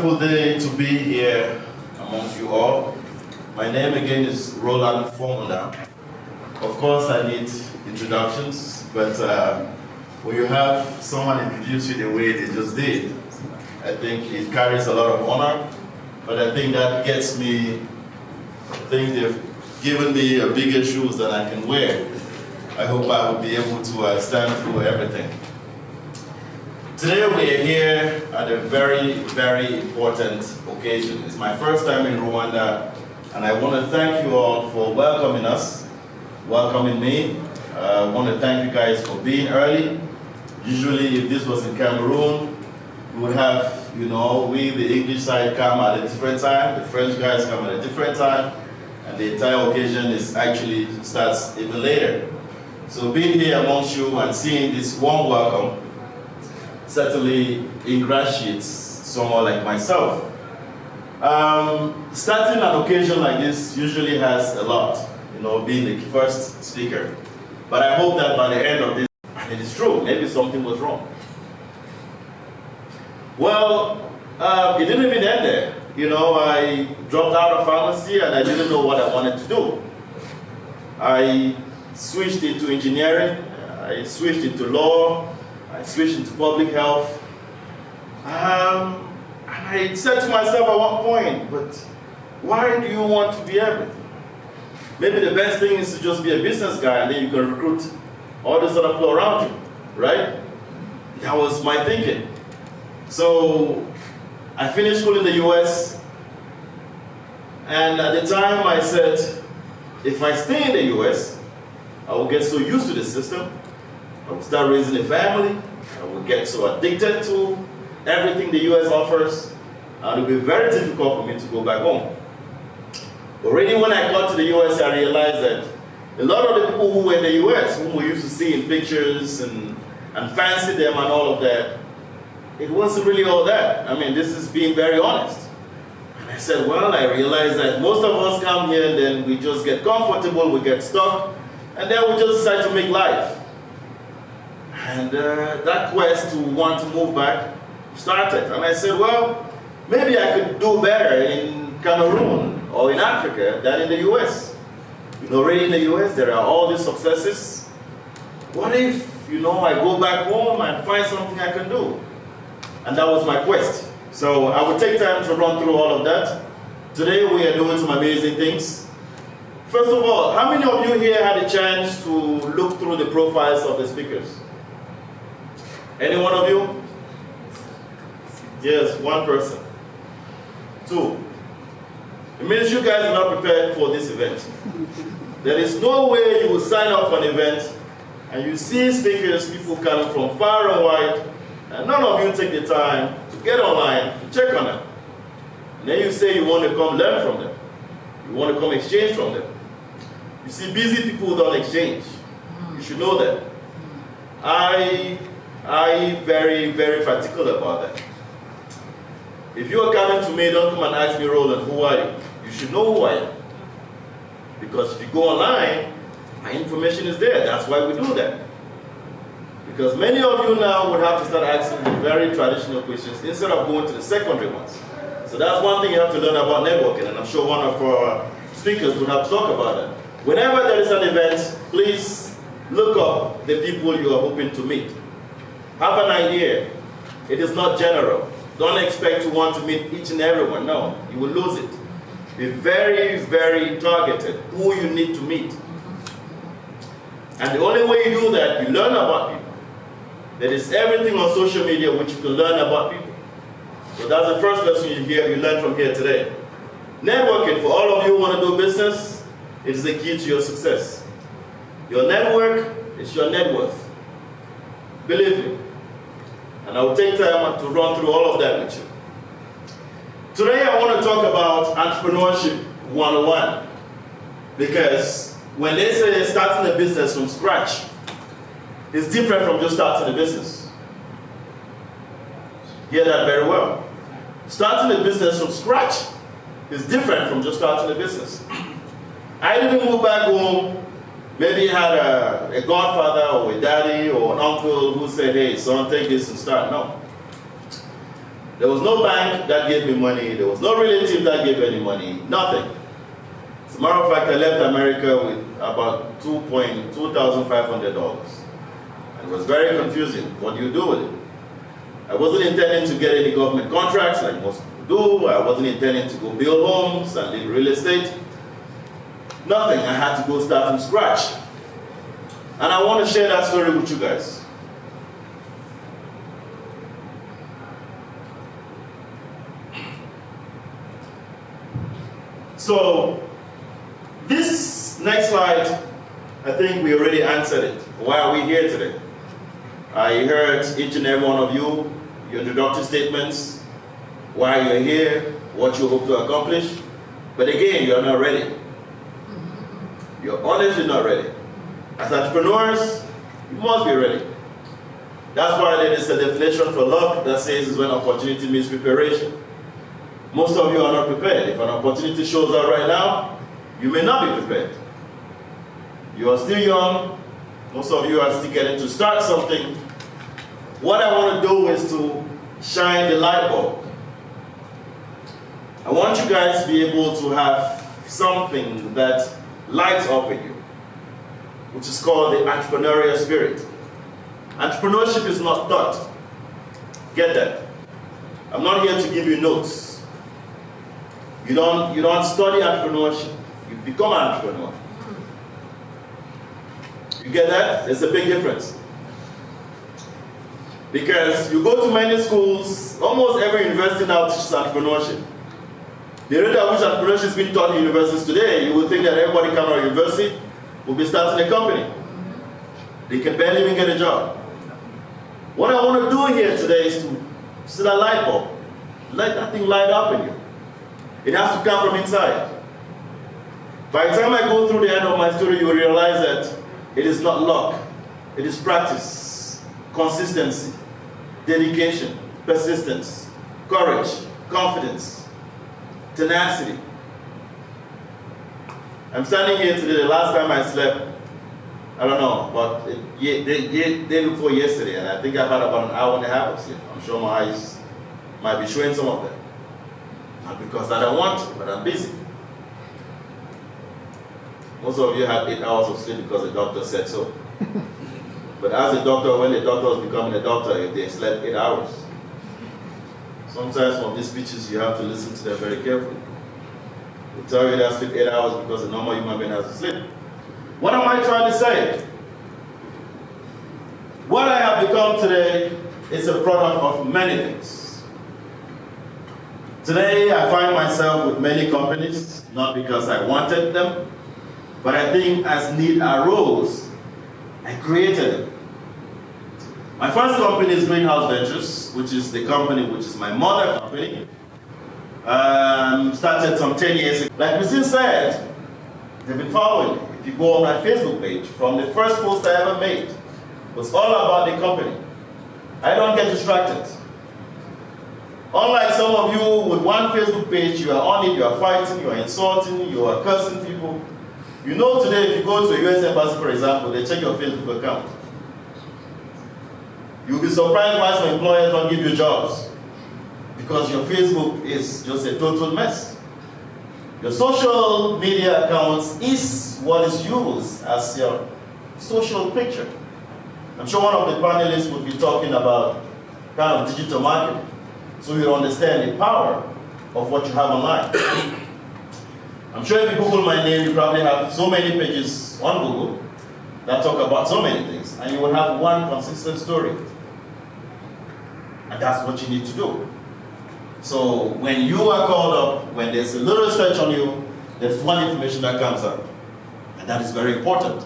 wonderful day to be here amongst you all. My name again is Roland Formula. Of course, I need introductions, but when you have someone introduce you the way they just did, I think it carries a lot of honor. But I think that gets me, I think they've given me a bigger shoes than I can wear. I hope I will be able to stand through everything. Today we are here at a very, very important occasion. It's my first time in Rwanda, and I want to thank you all for welcoming us, welcoming me. I want to thank you guys for being early. Usually if this was in Cameroon, we would have, we, the English side come at a different time, the French guys come at a different time, and the entire occasion actually starts even later. So being here amongst you and seeing this warm welcome certainly ingratiates someone like myself. Starting an occasion like this usually has a lot, being the first speaker. But I hope that by the end of this, and it is true, maybe something was wrong. Well, it didn't even end there. I dropped out of pharmacy and I didn't know what I wanted to do. I switched into engineering, I switched into law, I switched into public health. And I said to myself at one point, but why do you want to be everything? Maybe the best thing is to just be a business guy and then you can recruit all this other people around you, right? That was my thinking. So I finished school in the US, and at the time I said, if I stay in the US, I will get so used to the system, I will start raising a family, I will get so addicted to everything the US offers, and it will be very difficult for me to go back home. Already when I got to the US, I realized that a lot of the people who were in the US, whom we used to see in pictures and fancy them and all of that, it wasn't really all that. I mean, this is being very honest. And I said, well, I realized that most of us come here and then we just get comfortable, we get stuck, and then we just decide to make life. And that quest to want to move back started. And I said, well, maybe I could do better in Cameroon or in Africa than in the US. Already in the US, there are all these successes. What if, I go back home and find something I can do? And that was my quest. So I will take time to run through all of that. Today we are doing some amazing things. First of all, how many of you here had a chance to look through the profiles of the speakers? Any one of you? Yes, one person. Two. It means you guys are not prepared for this event. There is no way you will sign up for an event and you see speakers, people coming from far and wide, and none of you take the time to get online to check on them. And then you say you want to come learn from them. You want to come exchange from them. You see, busy people don't exchange. You should know that. I very, very particular about that. If you are coming to me, don't come and ask me, Roland, who are you? You should know who I am. Because if you go online, my information is there. That's why we do that. Because many of you now would have to start asking the very traditional questions instead of going to the secondary ones. So that's one thing you have to learn about networking, and I'm sure one of our speakers would have to talk about it. Whenever there is an event, please look up the people you are hoping to meet. Have an idea. It is not general. Don't expect to want to meet each and everyone. No, you will lose it. Be very, very targeted who you need to meet. And the only way you do that, you learn about people. There is everything on social media which you can learn about people. So that's the first lesson you learn from here today. Networking, for all of you who want to do business, it is the key to your success. Your network is your net worth. Believe me. And I will take time to run through all of that with you. Today I want to talk about entrepreneurship 101. Because when they say starting a business from scratch, it's different from just starting a business. Hear that very well. Starting a business from scratch is different from just starting a business. I didn't move back home. Maybe you had a godfather or a daddy or an uncle who said, hey, son, take this and start. No. There was no bank that gave me money. There was no relative that gave any money. Nothing. As a matter of fact, I left America with about $2,500. It was very confusing. What do you do with it? I wasn't intending to get any government contracts like most people do. I wasn't intending to go build homes and live real estate. Nothing. I had to go start from scratch. And I want to share that story with you guys. So, this next slide, I think we already answered it. Why are we here today? I heard each and every one of you, your introductory statements, why you're here, what you hope to accomplish. But again, you're not ready. You're honestly not ready. As entrepreneurs, you must be ready. That's why there is a definition for luck that says it's when opportunity meets preparation. Most of you are not prepared. If an opportunity shows up right now, you may not be prepared. You are still young. Most of you are still getting to start something. What I want to do is to shine the light bulb. I want you guys to be able to have something that lights up in you, which is called the entrepreneurial spirit. Entrepreneurship is not taught. Get that. I'm not here to give you notes. You don't study entrepreneurship. You become an entrepreneur. You get that? There's a big difference. Because you go to many schools, almost every university now teaches entrepreneurship. The rate at which entrepreneurship is being taught in universities today, you would think that everybody coming out of university will be starting a company. They can barely even get a job. What I want to do here today is to see that light bulb. Let that thing light up in you. It has to come from inside. By the time I go through the end of my story, you will realize that it is not luck. It is practice, consistency, dedication, persistence, courage, confidence, tenacity. I'm standing here today. The last time I slept, I don't know, but the day before yesterday, and I think I've had about an hour and a half of sleep. I'm sure my eyes might be showing some of them. Not because I don't want to, but I'm busy. Most of you had 8 hours of sleep because the doctor said so. But as a doctor, when the doctor was becoming a doctor, they slept 8 hours. Sometimes from these speeches, you have to listen to them very carefully. They tell you that sleep 8 hours because a normal human being has to sleep. What am I trying to say? What I have become today is a product of many things. Today, I find myself with many companies, not because I wanted them, but I think as need arose, I created them. My first company is Greenhouse Ventures, which is the company which is my mother company. Started some 10 years ago. Like Christine said, they've been following me. If you go on my Facebook page, from the first post I ever made, it was all about the company. I don't get distracted. Unlike some of you with one Facebook page, you are on it, you are fighting, you are insulting, you are cursing people. You know today if you go to a US embassy, for example, they check your Facebook account. You'll be surprised why some employers don't give you jobs. Because your Facebook is just a total mess. Your social media accounts is what is used as your social picture. I'm sure one of the panelists would be talking about kind of digital marketing. So you understand the power of what you have online. I'm sure if you Google my name, you probably have so many pages on Google that talk about so many things, and you will have one consistent story. And that's what you need to do. So when you are called up, when there's a little search on you, there's one information that comes up. And that is very important.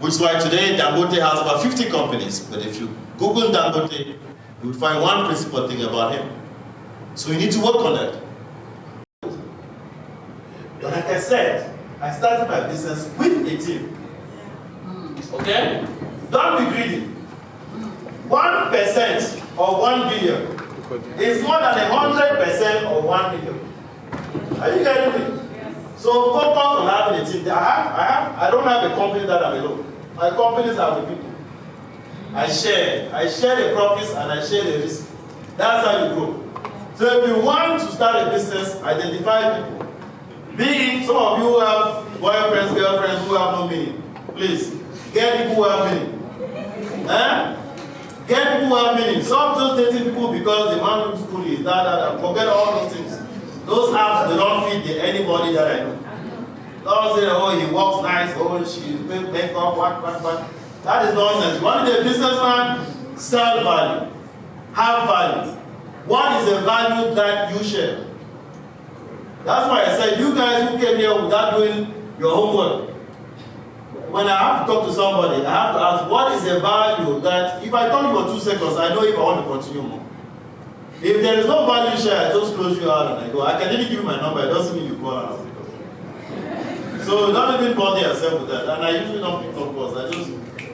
Which is why today Dangote has about 50 companies, but if you Google Dangote, you will find one principal thing about him. So you need to work on that. But like I said, I started my business with a team. Okay? Don't be greedy. 1% of 1 billion is more than 100% of 1 million. Are you getting me? So focus on having a team. I don't have a company that I'm alone. My companies are with people. I share the profits and I share the risk. That's how you grow. So if you want to start a business, identify people. Be it some of you who have boyfriends, girlfriends who have no meaning. Please, get people who have meaning. Get people who have meaning. Stop just dating people because the man looks cool, is that. Forget all those things. Those apps, they don't fit anybody that I know. Don't say, oh, he walks nice, oh, she make up, what. That is nonsense. You want to be a businessman, sell value. Have value. What is the value that you share? That's why I said, you guys who came here without doing your homework, when I have to talk to somebody, I have to ask, what is the value that, if I talk for 2 seconds, I know if I want to continue more. If there is no value share, I just close you out and I go. I can even give you my number, it doesn't mean you call out. So don't even bother yourself with that. And I usually don't pick up calls.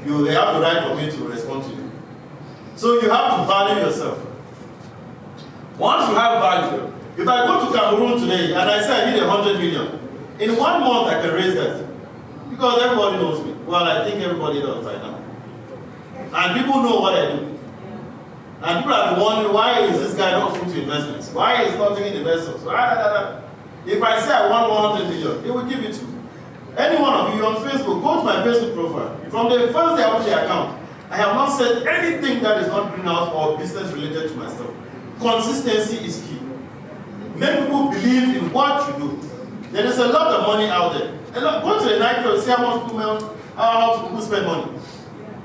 You have the right for me to respond to you. So you have to value yourself. Once you have value, if I go to Cameroon today and I say I need 100 million, in 1 month I can raise that. Because everybody knows me. Well, I think everybody does right now. And people know what I do. And people are wondering, why is this guy not going to investments? Why is he not taking investors? If I say I want 100 million, he will give it to me. Any one of you on Facebook, go to my Facebook profile. From the first day I opened the account, I have not said anything that is not greenhouse or business related to my stuff. Consistency is key. Make people believe in what you do. There is a lot of money out there. Go to the nightclub, see how people spend money.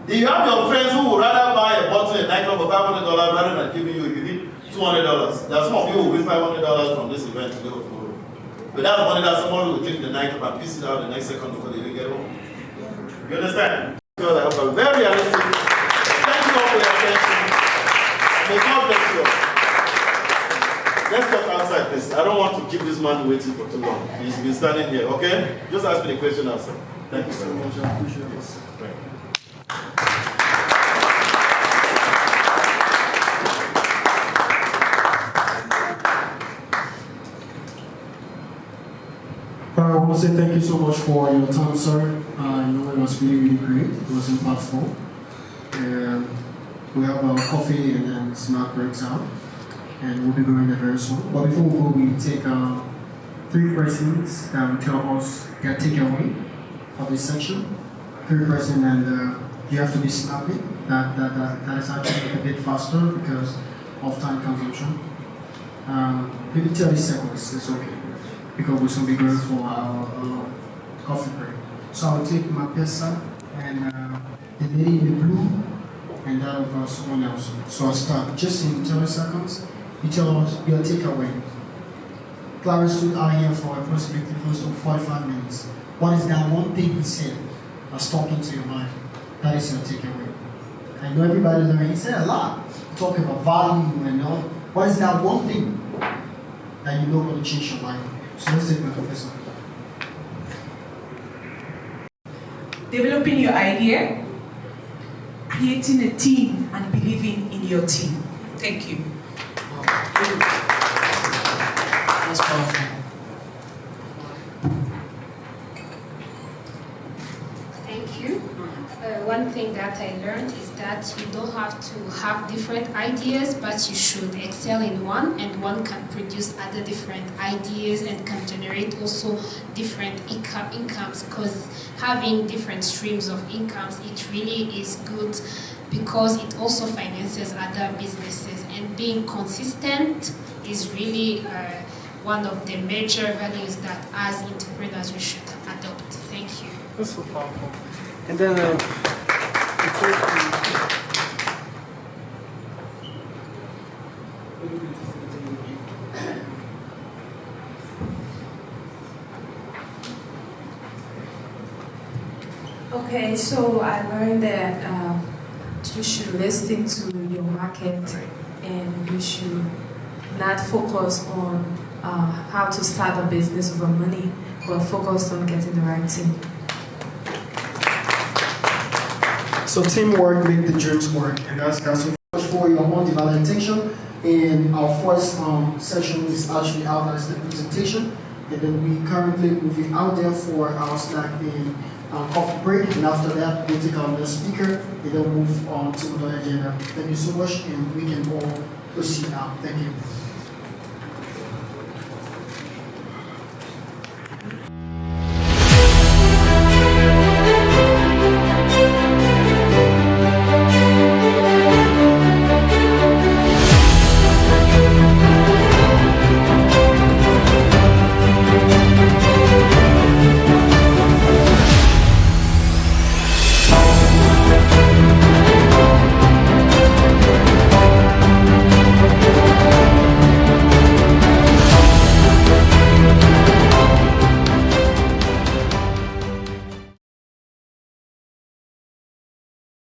Do you have your friends who would rather buy a bottle in a nightclub for $500 rather than giving you, if you need $200? There are some of you who will win $500 from this event today or tomorrow. But that's money that someone will drink the nightclub and piss it out the next second before they even get home. You understand? Because I hope I'm very realistic. Thank you all for your attention. May God bless you all. Let's talk outside, please. I don't want to keep this man waiting for too long. He's been standing here, okay? Just ask me the question outside. Thank you very much. I appreciate this. I want to say thank you so much for your time, sir. I know it was really, really great. It was impactful. And we have our coffee and then snack breaks out. And we'll be going there very soon. But before we go, we take 3 persons that will tell us their takeaway for this section. 3 persons, and you have to be snappy. That is actually a bit faster because of time consumption. Maybe 30 seconds is okay, because we'll soon be going for our coffee break. So I'll take my pesa and the lady in the blue and that of someone else. So I'll start just in 30 seconds. You tell us your takeaway. Clara stood out here for approximately close to 45 minutes. What is that one thing he said that's stuck into your mind? That is your takeaway. I know everybody there, he said a lot. Talking about value and all. What is that one thing that you know going to change your life? So let's take my professor. Developing your idea, creating a team, and believing in your team. Thank you. That's powerful. Thank you. One thing that I learned is that you don't have to have different ideas, but you should excel in one, and one can produce other different ideas and can generate also different incomes, because having different streams of incomes, it really is good because it also finances other businesses, and being consistent is really one of the major values that as entrepreneurs we should adopt. Thank you. That's so powerful. And then Okay, so I learned that you should listen to your market and you should not focus on how to start a business over money, but focus on getting the right team. so teamwork make the dreams work, and that's so much for your whole development attention. And our first session is actually out as the presentation, and then we currently moving out there for our snack and coffee break, and after that we'll take our next speaker and then move on to the agenda. Thank you so much, and we can all proceed now. Thank you.